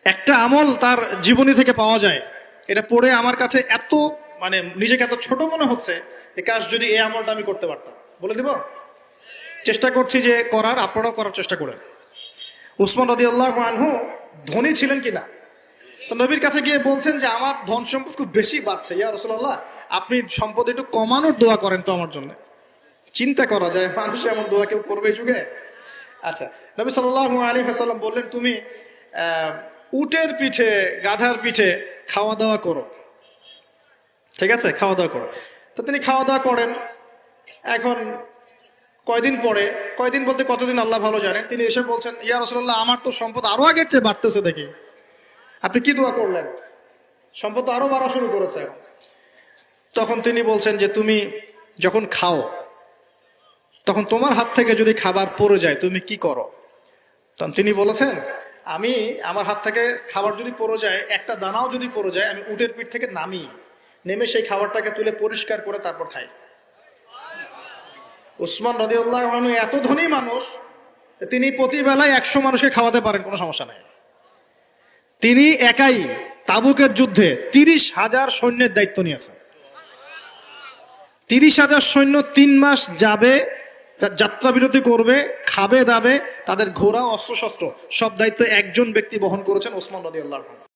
একটা আমল তার জীবনী থেকে পাওয়া যায়, এটা পড়ে আমার কাছে এত মানে নিজেকে এত ছোট মনে হচ্ছে, যে কাশ যদি এই আমলটা আমি করতে পারতাম। বলে দিব, চেষ্টা করছি যে করার, আপনারাও করার চেষ্টা করেন। উসমান রাদিয়াল্লাহু আনহু ধনী ছিলেন কিনা, তো নবীর কাছে গিয়ে বলছেন যে আমার ধন সম্পদ খুব বেশি বাড়ছে, ইয়া রাসূলুল্লাহ আপনি সম্পদ একটু কমানোর দোয়া করেন তো আমার জন্য। চিন্তা করা যায় মানুষ এমন দোয়া কেউ করবে এই যুগে? আচ্ছা, নবী সাল্লাল্লাহু আলাইহি ওয়াসাল্লাম বললেন তুমি উটের পিঠে, গাধার পিঠে খাওয়া দাওয়া করো, ঠিক আছে, খাওয়া দাওয়া করো। তো তিনি খাওয়া দাওয়া করেন। এখন কয়দিন পরে, কয়দিন বলতে কতদিন আল্লাহ ভালো জানেন, তিনি এসে বলছেন ইয়া রাসূলুল্লাহ আমার তো সম্পদ আরো আগের চেয়ে বাড়তেছে দেখি, আপনি কি দোয়া করলেন? সম্পদ তো আরো বাড়া শুরু করেছে এখন। তখন তিনি বলছেন যে তুমি যখন খাও তখন তোমার হাত থেকে যদি খাবার পড়ে যায় তুমি কি করো? তখন তিনি বলেছেন আমি, আমার হাত থেকে খাবার যদি পড়ে যায়, একটা দানাও যদি পড়ে যায়, আমি উটের পিঠ থেকে নেমে সেই খাবারটাকে তুলে পরিষ্কার করে তারপর খাই। উসমান রাদিয়াল্লাহু আনহু এত ধনী মানুষ, তিনি প্রতি বেলায় 100 মানুষকে খাওয়াতে পারেন, কোনো সমস্যা নাই। তিনি একাই তাবুকের যুদ্ধে 30,000 সৈন্যের দায়িত্ব নিয়েছেন। 30,000 সৈন্য 3 মাস যাবে, যাত্রা বিরতি করবে, খাবে দাবে, তাদের ঘোড়া অস্ত্রশস্ত্র সব দায়িত্ব একজন ব্যক্তি বহন করেছেন, ওসমান রাদিয়াল্লাহু আনহু।